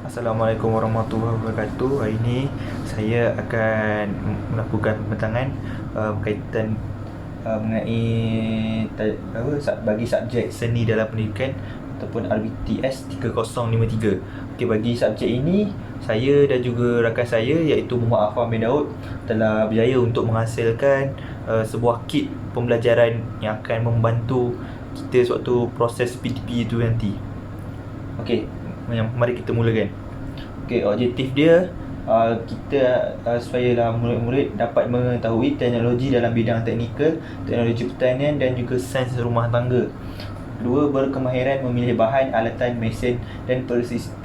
Assalamualaikum warahmatullahi wabarakatuh. Hari ini saya akan melakukan pembentangan berkaitan mengenai bagi subjek seni dalam pendidikan ataupun RBTS 3053. Okey, bagi subjek ini saya dan juga rakan saya iaitu Muhammad Afan bin Daud telah berjaya untuk menghasilkan sebuah kit pembelajaran yang akan membantu kita sewaktu proses PDP itu nanti. Okey, mari kita mulakan. Okey, objektif dia kita supayalah murid-murid dapat mengetahui teknologi dalam bidang teknikal, teknologi pertanian dan juga sains rumah tangga. Kedua, berkemahiran memilih bahan, alatan, mesin dan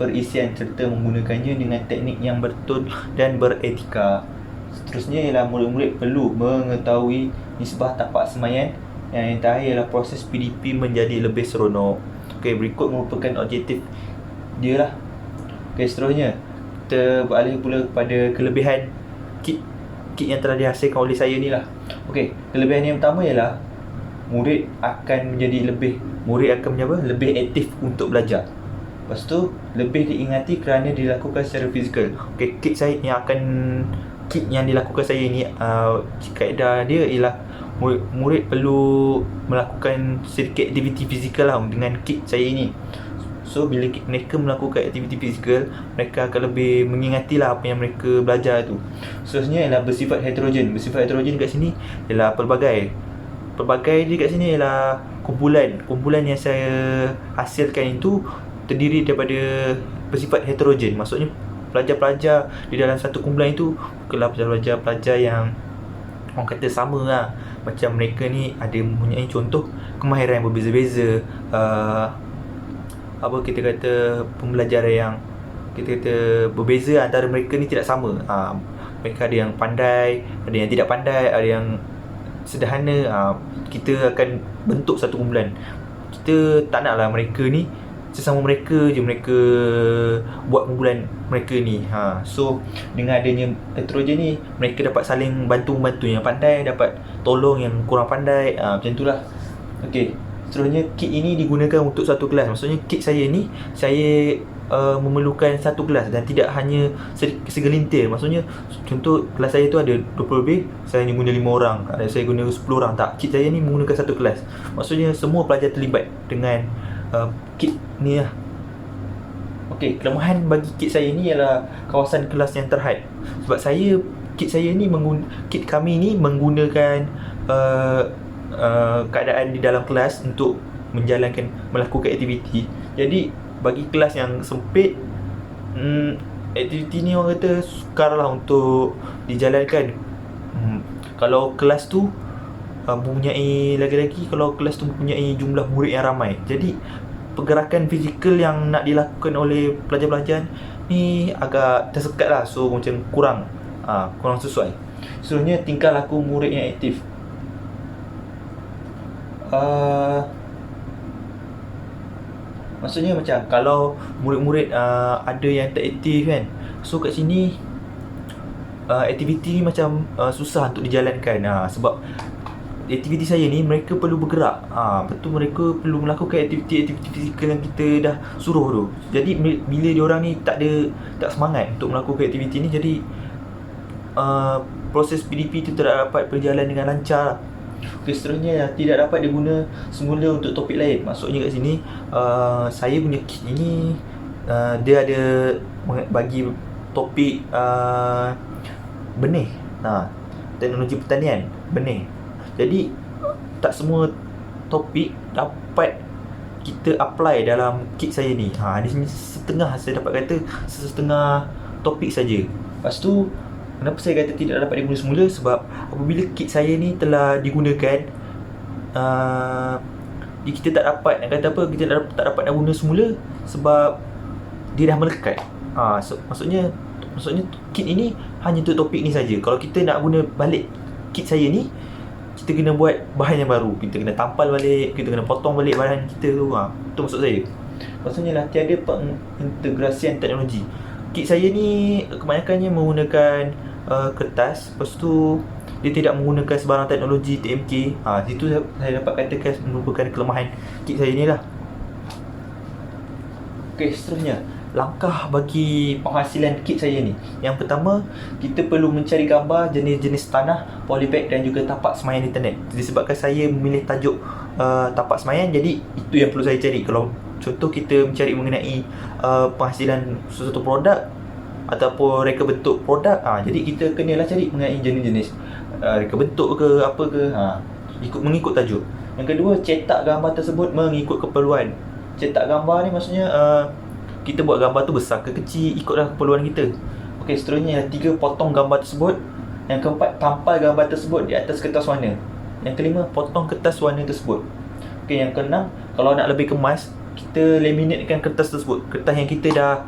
perisian serta menggunakannya dengan teknik yang betul dan beretika. Seterusnya ialah murid-murid perlu mengetahui nisbah tapak semaian. Yang terakhir ialah proses PDP menjadi lebih seronok. Okey, berikut merupakan objektif dia lah. Okey, seterusnya kita beralih pula kepada kelebihan kit yang telah dihasilkan oleh saya ni lah. Okey, kelebihan yang pertama ialah murid akan menjadi lebih aktif untuk belajar. Lepas tu lebih diingati kerana dilakukan secara fizikal. Okey, kit yang dilakukan saya ni kaedah dia ialah murid perlu melakukan sedikit aktiviti fizikal lah dengan kit saya ni. So bila mereka melakukan aktiviti fizikal, mereka akan lebih mengingati lah apa yang mereka belajar tu. Seterusnya ialah bersifat heterogen. Bersifat heterogen kat sini ialah pelbagai. Pelbagai dia kat sini ialah kumpulan yang saya hasilkan itu terdiri daripada bersifat heterogen. Maksudnya pelajar-pelajar di dalam satu kumpulan itu bukanlah pelajar-pelajar yang orang kata sama lah. Macam mereka ni ada mempunyai contoh kemahiran yang berbeza-beza, kita kata pembelajaran yang kita kata berbeza antara mereka ni tidak sama. Mereka ada yang pandai, ada yang tidak pandai, ada yang sederhana. Kita akan bentuk satu kumpulan. Kita tak naklah mereka ni sesama mereka je mereka buat kumpulan mereka ni. So dengan adanya heterogen ni, mereka dapat saling bantu-membantu. Yang pandai dapat tolong yang kurang pandai. Macam itulah. Okey, seterusnya kit ini digunakan untuk satu kelas. Maksudnya kit saya ni saya memerlukan satu kelas dan tidak hanya segelintir. Maksudnya contoh kelas saya tu ada 20 lebih, saya hanya guna 5 orang, saya guna 10 orang. Tak, kit saya ni menggunakan satu kelas. Maksudnya semua pelajar terlibat dengan kit ni lah. Okey, kelemahan bagi kit saya ni ialah kawasan kelas yang terhad. Sebab kit kami ni menggunakan keadaan di dalam kelas untuk melakukan aktiviti. Jadi bagi kelas yang sempit, aktiviti ni orang kata sukar lah untuk dijalankan. Kalau kelas tu mempunyai kalau kelas tu mempunyai jumlah murid yang ramai, jadi pergerakan fizikal yang nak dilakukan oleh pelajar-pelajar ni agak tersekat lah. So macam kurang sesuai. Seterusnya, tingkah laku murid yang aktif. Maksudnya macam kalau murid-murid ada yang tak aktif kan, so kat sini aktiviti ni macam susah untuk dijalankan. Sebab aktiviti saya ni mereka perlu bergerak. Betul, mereka perlu melakukan aktiviti fizikal yang kita dah suruh tu. Jadi bila diorang ni tak semangat untuk melakukan aktiviti ni, jadi proses PDP tu tidak dapat berjalan dengan lancar. Okay, seterusnya tidak dapat diguna semula untuk topik lain. Maksudnya kat sini saya punya kit ini dia ada bagi topik benih, teknologi pertanian, benih. Jadi tak semua topik dapat kita apply dalam kit saya ni. Di sini setengah, saya dapat kata setengah topik saja. Lepas tu kenapa saya kata tidak dapat digunakan semula? Sebab apabila kit saya ni telah digunakan, kita tak dapat kita tak dapat nak guna semula sebab dia dah melekat. Maksudnya kit ini hanya untuk topik ni saja. Kalau kita nak guna balik kit saya ni, kita kena buat bahan yang baru. Kita kena tampal balik, kita kena potong balik bahan kita tu. Itu maksud saya. Maksudnya lah tiada pengintegrasian teknologi. Kit saya ni kebanyakannya menggunakan kertas. Lepas tu dia tidak menggunakan sebarang teknologi TMK. Situ saya dapat katakan merupakan kelemahan kit saya ni lah. Okey, seterusnya langkah bagi penghasilan kit saya ni. Yang pertama, kita perlu mencari gambar jenis-jenis tanah, polybag dan juga tapak semayan internet. Disebabkan saya memilih tajuk tapak semayan, jadi itu yang perlu saya cari. Kalau contoh kita mencari mengenai penghasilan sesuatu produk ataupun reka bentuk produk, jadi kita kenalah cari mengenai jenis-jenis reka bentuk ke apa ke, mengikut tajuk. Yang kedua, cetak gambar tersebut mengikut keperluan. Cetak gambar ni maksudnya kita buat gambar tu besar ke kecil ikutlah keperluan kita. Okey, seterusnya yang 3, potong gambar tersebut. Yang keempat, tampal gambar tersebut di atas kertas warna. Yang kelima, potong kertas warna tersebut. Okey, yang keenam, kalau nak lebih kemas, kita laminatekan kertas tersebut. Kertas yang kita dah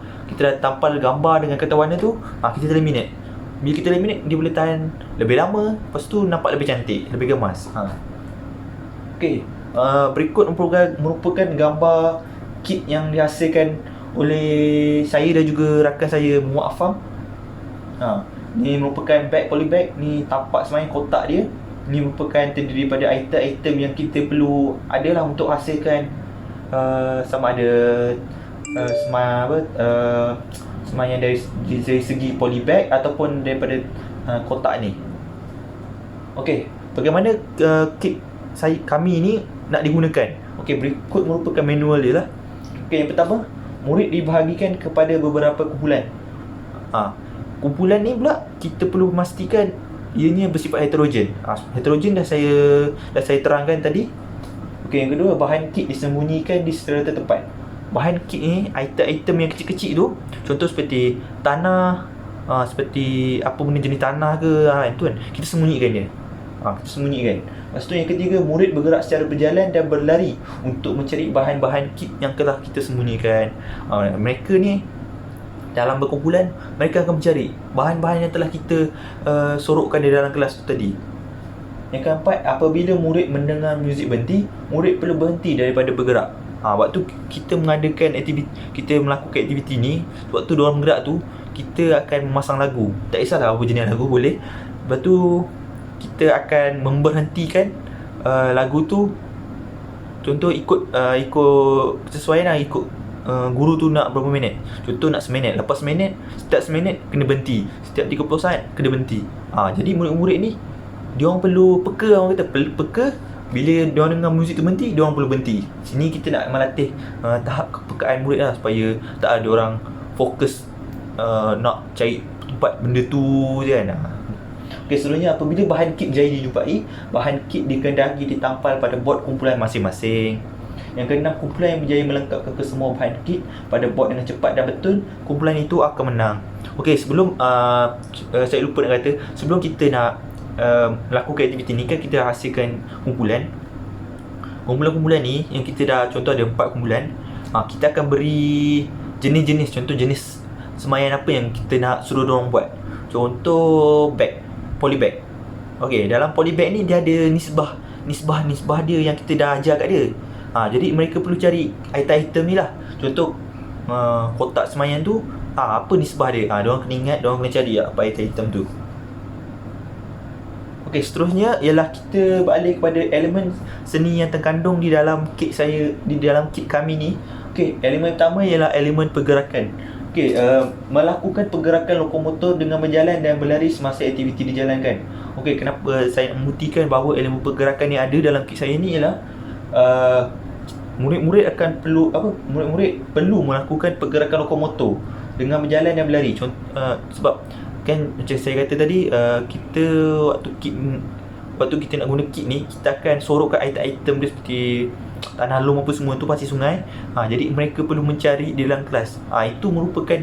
tampal gambar dengan kertas warna tu, kita laminate. Bila kita laminate, dia boleh tahan lebih lama, lepas tu nampak lebih cantik, lebih gemas. Okey, berikut merupakan gambar kit yang dihasilkan oleh saya dan juga rakan saya Muhammad Afam. Ni merupakan bag polybag, ni tapak semayan kotak dia. Ni merupakan terdiri daripada item-item yang kita perlu adalah untuk hasilkan sama ada semayan dari segi polybag ataupun daripada kotak ni. Okey, bagaimana kit kami ni nak digunakan? Okey, berikut merupakan manual dia lah. Okey, yang pertama, murid dibahagikan kepada beberapa kumpulan. Kumpulan ni pula kita perlu memastikan ianya bersifat heterogen. Heterogen dah saya terangkan tadi. Okey, yang kedua, bahan kit disembunyikan di secara tertempat. Bahan kit ni, item-item yang kecil-kecil tu, contoh seperti tanah, seperti apa benda jenis tanah ke, itu kan, kita sembunyikan dia. Kita sembunyikan. Lepas tu yang ketiga, murid bergerak secara berjalan dan berlari untuk mencari bahan-bahan kit yang telah kita sembunyikan. Mereka ni dalam berkumpulan, mereka akan mencari bahan-bahan yang telah kita sorokkan di dalam kelas tu tadi. Yang keempat, apabila murid mendengar muzik berhenti, murid perlu berhenti daripada bergerak. Waktu kita mengadakan aktiviti, kita melakukan aktiviti ni, waktu diorang bergerak tu, kita akan memasang lagu. Tak kisahlah apa jenis lagu, boleh. Lepas tu kita akan memberhentikan lagu tu. Contoh ikut sesuai lah, ikut guru tu nak berapa minit. Contoh nak seminit, lepas seminit, setiap seminit kena berhenti, setiap 30 saat kena berhenti. Jadi murid-murid ni diorang perlu peka, orang kata peka. Bila diorang dengar muzik tu berhenti, diorang perlu berhenti. Sini kita nak melatih tahap kepekaan murid lah, supaya tak ada orang fokus nak cari tempat benda tu je kan. Okey, seterusnya, apabila bahan kit berjaya dijumpai, bahan kit dikendaki ditampal pada bot kumpulan masing-masing. Yang keenam, kumpulan yang berjaya melengkapkan kesemua bahan kit pada bot dengan cepat dan betul, kumpulan itu akan menang. Okey, sebelum saya lupa nak kata, sebelum kita nak melakukan aktiviti ni kan, kita hasilkan kumpulan. Kumpulan-kumpulan ni yang kita dah, contoh ada 4 kumpulan, kita akan beri jenis-jenis, contoh jenis semayan apa yang kita nak suruh diorang buat. Contoh bag, polybag. Okey, dalam polybag ni dia ada nisbah dia yang kita dah ajar kat dia. Jadi mereka perlu cari item-item ni lah. Contoh kotak semayan tu, apa nisbah dia. Diorang kena ingat, diorang kena cari apa item-item tu. Okey, seterusnya ialah kita beralih kepada elemen seni yang terkandung di dalam kit saya, di dalam kit kami ni. Okey, elemen pertama ialah elemen pergerakan. Okey, melakukan pergerakan lokomotor dengan berjalan dan berlari semasa aktiviti dijalankan. Okey, kenapa saya nak membuktikan bahawa elemen pergerakan yang ada dalam kit saya ni ialah murid-murid perlu melakukan pergerakan lokomotor dengan berjalan dan berlari. Sebab kan macam saya kata tadi, kita waktu kita nak guna kit ni, kita akan sorokkan item-item dia seperti tanah lom apa semua tu pasti sungai. Jadi mereka perlu mencari di dalam kelas. Itu merupakan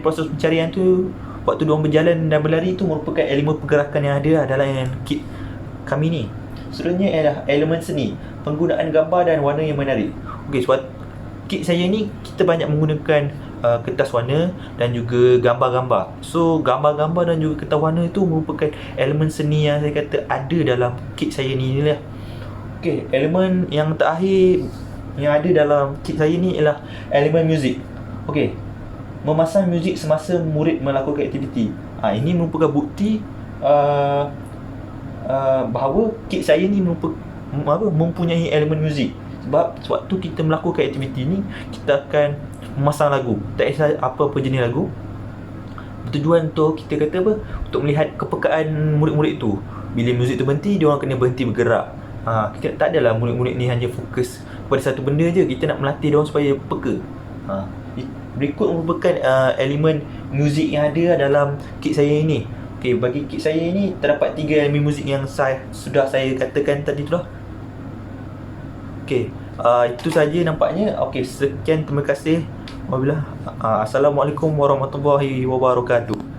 proses pencarian tu waktu diorang berjalan dan berlari, tu merupakan elemen pergerakan yang ada dalam kit kami ni. Seterusnya ialah elemen seni, penggunaan gambar dan warna yang menarik. Okey, sebab kit saya ni kita banyak menggunakan kertas warna dan juga gambar-gambar. So gambar-gambar dan juga kertas warna itu merupakan elemen seni yang saya kata ada dalam kit saya ni lah. Okey, elemen yang terakhir yang ada dalam kit saya ni ialah elemen muzik. Okey, memasang muzik semasa murid melakukan aktiviti. Ini merupakan bukti bahawa kit saya ni mempunyai elemen muzik. Sebab sewaktu kita melakukan aktiviti ni, kita akan memasang lagu, tak kisah apa-apa jenis lagu. Tujuan tu kita kata apa, untuk melihat kepekaan murid-murid tu. Bila muzik tu berhenti, dia orang kena berhenti bergerak. Kita tak adalah murid-murid ni hanya fokus pada satu benda je. Kita nak melatih dia orang supaya peka. Berikut merupakan elemen muzik yang ada dalam kit saya ini. Okey, bagi kit saya ini terdapat 3 elemen muzik yang sudah saya katakan tadi tu lah. Okey, itu saja nampaknya. Okey, sekian, terima kasih. Wabillahi. Assalamualaikum warahmatullahi wabarakatuh.